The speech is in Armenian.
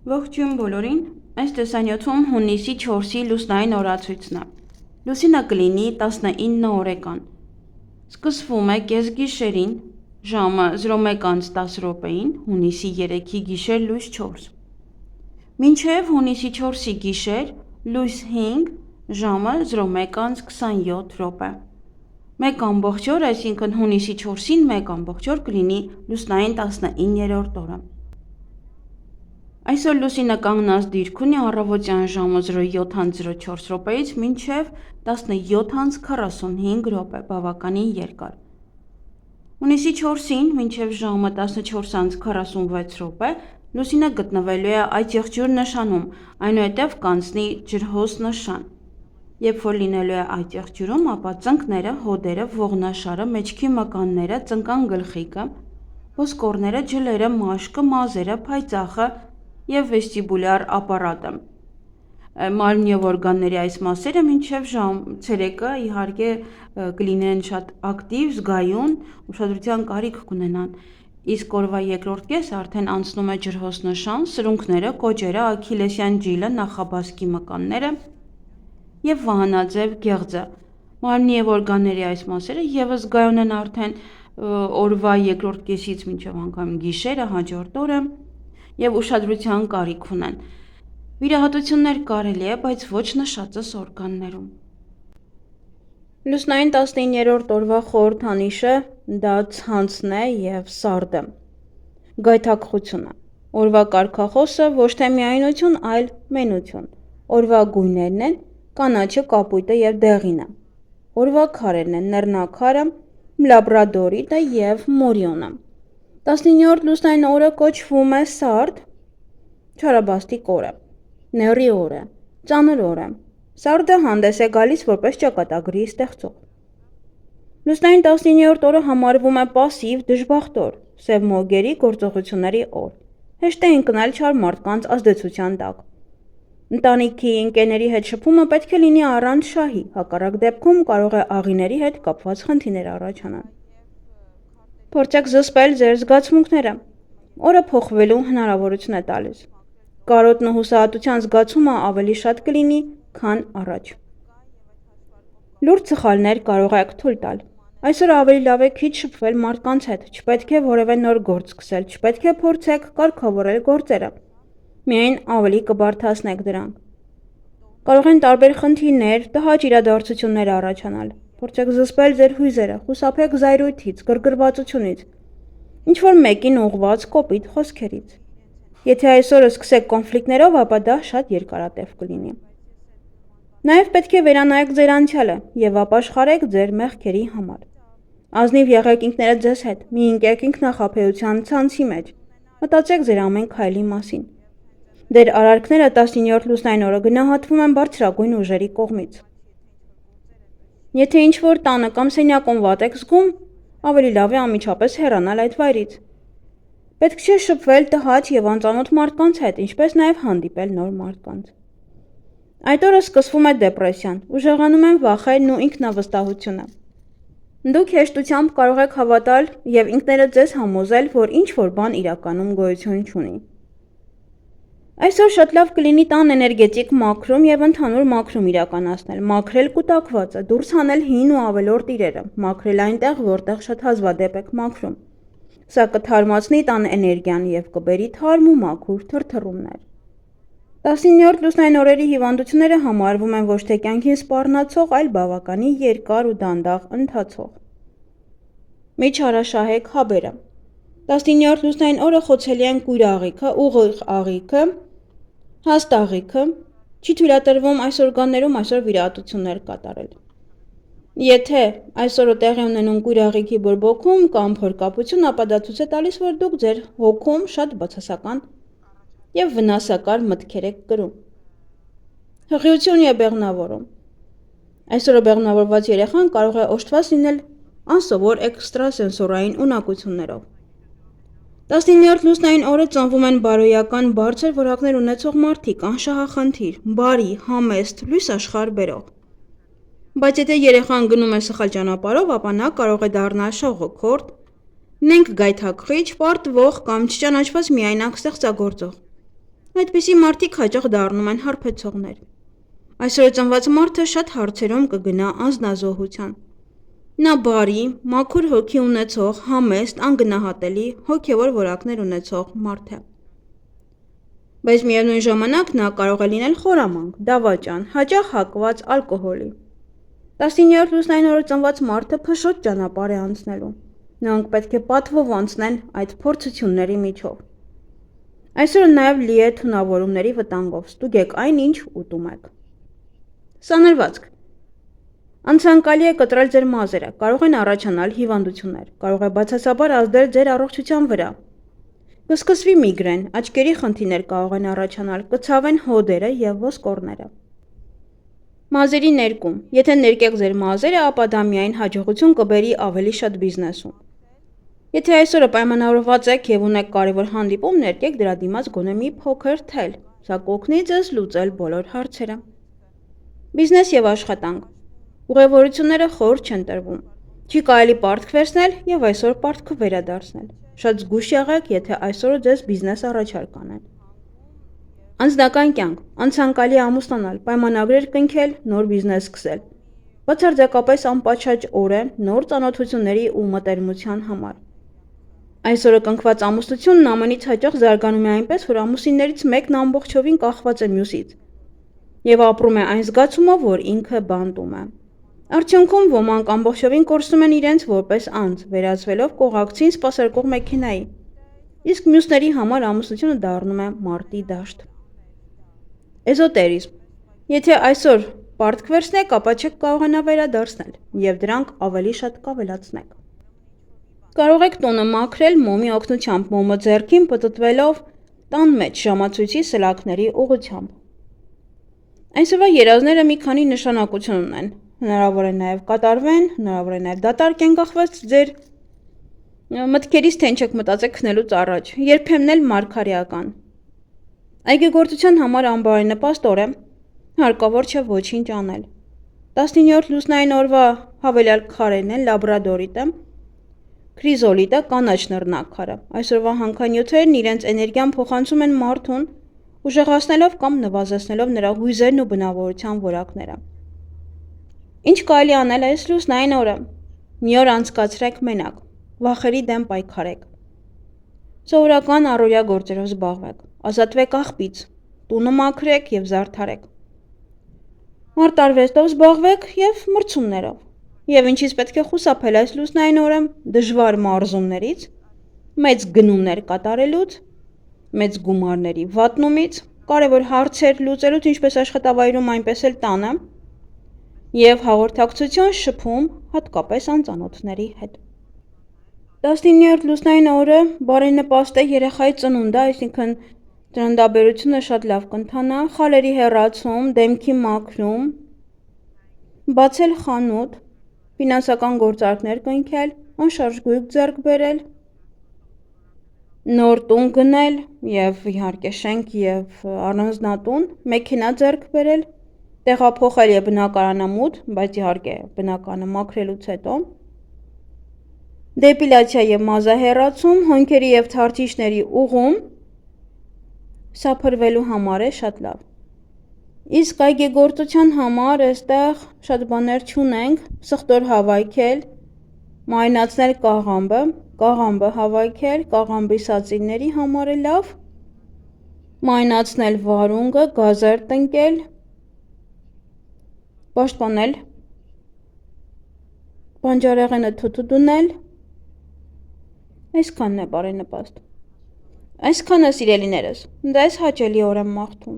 Ողջույն բոլորին, այս տեսանյութում հունիսի 4-ի լուսնային օրացույցն է։ Լուսինը կլինի 19 օրեկան։ Սկսվում է կեսգիշերին, ժամը 01:10-ին, հունիսի 3-ի գիշեր լույս 4։ Մինչև հունիսի 4-ի գիշեր լույս 5, ժամը 01:27։ Մեկ ամբողջ օր, այսինքն հունիսի 4-ին մեկ ամբողջ օր կլինի լուսնային 19-րդ օրը։ Այսօր լուսինը կանգնած դիրք ունի առավոտյան ժամը 07:04-ից մինչև 17:45 րոպե, բավականին երկար։ Հունիսի 4-ին մինչև ժամը 14:46 րոպե լուսինը գտնվելու է այդ եղջյուր նշանում, այնուհետև կանցնի ջրհոս նշան։ Երբ որ լինելու է այդ եղջյուրում, ապա ծնկները, հոդերը, ողնաշարը, մեջքի մկանները, ծնկան գլխիկը, ոսկորները, ջլերը, մաշկը, մազերը, փայծաղը և վեստիբուլյար ապարատը։ Մարմնի և օրգանների այս մասերը մինչև ցերեկը իհարկե կլինեն շատ ակտիվ, զգայուն, ուշադրության կարիք կունենան, իսկ օրվա երկրորդ կեսը արդեն անցնում է ջրհոս նշան, սրունքները, կոճերը, աքիլեսյան ջիլը, նախաբազկի մկանները և վահանաձև գեղձը։ Մարմնի և օրգանների այս մասերը ևս զգայուն են արդեն օրվա երկրորդ կեսից մինչև անգամ գիշերը, հաջորդ օրը և ուշադրության կարիք ունեն։ Վիրահատություններ կարելի է, բայց ոչ նշածս օրգաններում։ Լուսնային 19-րդ օրվա խորհրդանիշը դա ցանցն է և սարդը։ Գայթակղությունը։ Օրվա կարգախոսը ոչ թե միայնություն, այլ մենություն։ Օրվա գույներն են կանաչը, կապույտը և դեղինը։ Օրվա քարերն են նռնակարը, լաբրադորիտը և մորիոնը։ 19-րդ լուսնային օրը կոչվում է սարդ, չարաբաստիկ օրը, նեռի օրը, ծանր օրը։ Սարդը հանդես է գալիս որպես ճակատագրի ստեղծող։ Լուսնային 19-րդ օրը համարվում է պասիվ, դժբախտ օր, սև մոգերի գործողությունների օր։ Հեշտ է ընկնել չար մարդկանց ազդեցության տակ։ Ընտանիքի ընկերների հետ շփումը պետք է լինի առանց շահի, հակառակ դեպքում կարող է աղիների հետ կապված խնդիրներ առաջանան։ Փորձեք զսպել ձեր զգացմունքները։ Օրը փոխվելու հնարավորություն է տալիս։ Կարոտն ու հուսահատության զգացումը ավելի շատ կլինի, քան առաջ։ Լուրջ սխալներ կարող եք թույլ տալ։ Այսօր ավելի լավ է քիչ շփվել մարդկանց հետ, չպետք է որևէ նոր գործ սկսել, չպետք է փորձեք կարգավորել գործերը։ Միայն ավելի կբարդացնեք դրանք։ Կարող են տարբեր խնդիրներ, տհաճ իրադարձություններ առաջանալ։ Փորձեք զսպել ձեր հույզերը, խուսափեք զայրույթից, գրգռվածությունից, ինչ-որ մեկին ուղղված կոպիտ խոսքերից։ Եթե այսօրը սկսեք կոնֆլիկտներով, ապա դա շատ երկարատև կլինի։ Նաև պետք է վերանայեք ձեր անցյալը և ապաշխարեք ձեր մեղքերի համար։ Ազնիվ եղեք ինքներդ ձեզ հետ, մի ընկեք ինքնախաբեության ցանցի մեջ, մտածեք ձեր ամեն քայլի մասին։ Ձեր արարքները 19-րդ լուսնային օրը գնահատվում են բարձրագույն ուժերի կողմից։ Եթե ինչ-որ տանը կամ սենյակում վատ եք զգում, ավելի լավ է անմիջապես հեռանալ այդ վայրից։ Պետք չէ շփվել տհաճ և անծանոթ մարդկանց հետ, ինչպես նաև հանդիպել նոր մարդկանց։ Այդ օրը սկսվում է դեպրեսիան, ուժեղանում են վախերն ու ինքնավստահությունը։ Դուք հեշտությամբ կարող եք հավատալ և ինքներդ ձեզ համոզել, որ ինչ-որ բան իրականում գոյություն չունի։ Այսօր շատ լավ կլինի տան էներգետիկ մաքրում և ընդհանուր մաքրում իրականացնել, մաքրել կուտակվածը, դուրս հանել հին ու ավելորդ իրերը, մաքրել այնտեղ, որտեղ շատ հազվադեպ եք մաքրում։ Սա կթարմացնի տան էներգիան և կբերի թարմ ու մաքուր թրթռումներ։ 19-րդ լուսնային օրերի հիվանդությունները համարվում են ոչ թե կյանքին սպառնացող, այլ բավականին երկար ու դանդաղ ընթացող։ Միջարաշահեք հաբերը։ 19-րդ լուսնային օրը խոցելի են կույր աղիքը, ուղիղ աղիքը, հաստ աղիքը, չի թույլատրվում այս օրգաններում այսօր վիրահատություններ կատարել։ Եթե այսօրը տեղի ունենում կույր աղիքի բորբոքում կամ փորկապություն, ապա դա ցույց է տալիս, որ դուք ձեր հոգում շատ բացասական և վնասակար մտքեր եք կրում։ Հղիություն և բեղմնավորում։ Այսօրը բեղմնավորված երեխան կարող է օժտված լինել անսովոր էքստրասենսորային ունակություններով։ 19-րդ լուսնային օրը ծնվում են բարոյական, բարձր որակներ ունեցող մարդիկ, անշահախնդիր, բարի, համեստ, լույս աշխարհ բերող։ Բայց եթե երեխան գնում է սխալ ճանապարհով, ապա նա կարող է դառնալ շողոքորթ, նենգ գայթակղիչ, պարտվող կամ չճանաչված միայնակ ստեղծագործող։ Այդպիսի մարդիկ հաճախ դառնում են հարբեցողներ։ Այսօր ծնված մարդը շատ հարցերում կգնա անձնազոհության։ Նա բարի, մաքուր հոգի ունեցող, համեստ, անգնահատելի, հոգևոր որակներ ունեցող մարդ է։ Բայց միևնույն ժամանակ նա կարող է լինել խորամանկ, դավաճան, հաճախ հակված ալկոհոլի։ 19-րդ լուսնային օրը ծնված մարդը փշոտ ճանապարհ է անցնելու։ Նրանք պետք է պատվով անցնեն այդ փորձությունների միջով։ Այսօրը նաև լի է թունավորումների վտանգով, ստուգեք այն, ինչ ուտում եք։ Սանրվածք։ Անցանկալի է կտրել ձեր մազերը, կարող են առաջանալ հիվանդություններ, կարող է բացասաբար ազդել ձեր առողջության վրա։ Կսկսվի միգրեն, աչքերի խնդիրներ կարող են առաջանալ, կցավեն հոդերը և ոսկորները։ Մազերի ներկում։ Եթե ներկեք ձեր մազերը, ապա դա միայն հաջողություն կբերի ավելի շատ բիզնեսում։ Եթե այսօրը պայմանավորված եք և ունեք կարևոր հանդիպում, ներկեք դրա դիմաց գոնե մի փոքր թել, սա կօգնի ձեզ լուծել բոլոր հարցերը։ Բիզնես և աշխատանք։ Ուղևորությունները խորտ չեն տրվում։ Չի կարելի պարտք վերցնել և այսօր պարտքը վերադարձնել։ Շատ զգույշ եղեք, եթե այսօրը ձեզ բիզնես առաջարկ անեն։ Անձնական կյանք, անցանկալի ամուսնանալ, պայմանագրեր կնքել, նոր բիզնես սկսել։ Բացարձակապես անպատշաճ օր է նոր ծանոթությունների ու մտերմության համար։ Այսօրը կնքված ամուսնությունն ամենից հաճախ զարգանում է այնպես, որ ամուսիններից մեկն ամբողջովին կախված է մյուսից և ապրում է այն զգացումով, որ ինքը բանտում է։ Արդյունքում ոմանք ամբողջովին կորցնում են իրենց որպես անձ, վերածվելով կողակցին սպասարկող մեքենայի, իսկ մյուսների համար ամուսնությունը դառնում է մարտի դաշտ։ Էզոտերիզմ։ Եթե այսօր պարտք վերցնեք, ապա չեք կարողանա վերադարձնել և դրանք ավելի շատ կավելացնեք։ Կարող եք տունը մաքրել մոմի օգնությամբ, մոմը ձեռքին պտտվելով տան մեջ ժամացույցի սլաքների ուղղությամբ։ Այսօրվա երազները մի քանի նշանակություն ունեն։ Հնարավոր է նաև կատարվեն, հնարավոր է նաև դատարկ են կախված ձեր մտքերից, թե ինչ եք մտածեք քնելուց առաջ, երբեմն էլ մարգարեական։ Այգեգործության համար անբարենպաստ օր է, հարկավոր չէ ոչինչ անել։ 19-րդ լուսնային օրվա հավելյալ քարերն են լաբրադորիտը, քրիզոլիտը, կանաչ նռնակքարը։ Այսօրվա հանքանյութերն իրենց էներգիան փոխանցում են մարդուն, ուժեղացնելով կամ նվազեցնելով նրա հույզերն ու բնավորության որակները։ Ինչ կարելի անել այս լուսնային օրը։ Մի օր անցկացրեք մենակ, վախերի դեմ պայքարեք։ Սովորական առօրյա գործերով զբաղվեք, ազատվեք աղբից, տունը մաքրեք և զարդարեք։ Մարտարվեստով զբաղվեք և մրցումներով։ Եվ ինչից պետք է խուսափել այս լուսնային օրը, դժվար մարզումներից, մեծ գնումներ կատարելուց, մեծ գումարների վատնումից, կարևոր հարցեր լուծելուց ինչպես աշխատավայրում, այնպես էլ տանը, և հաղորդակցություն շփում հատկապես անծանոթների հետ։ 19-րդ լուսնային օրը բարենպաստ է երեխայի ծնունդը, այսինքն ծննդաբերությունը շատ լավ կընթանա, խալերի հեռացում, դեմքի մաքրում, բացել խանութ, ֆինանսական գործարքներ կնքել, անշարժ գույք ձեռք բերել, նոր տուն գնել և իհարկե շենք և առանձնատուն, մեքենա ձեռք բերել, տեղափոխել և բնակարանամուտ, բայց իհարկե բնականը մաքրելուց հետո, դեպիլյացիա և մազահեռացում, հոնքերի և թարթիչների ուղղում, սա փրվելու համար է շատ լավ։ Իսկ այգեգործության համար այստեղ շատ բաներ չունենք, սխտոր հավաքել, մարինացնել կաղամբը հավաքել, կաղամբի սածինների համար է լավ, մարինացնել վարունգը, գազեր տնկել, պաշտպանել, բանջարեղենը թութու դնել, այսքանն է բարենպաստ։ Այսքանը սիրելիներս, ձեզ հաճելի օր եմ մաղթում։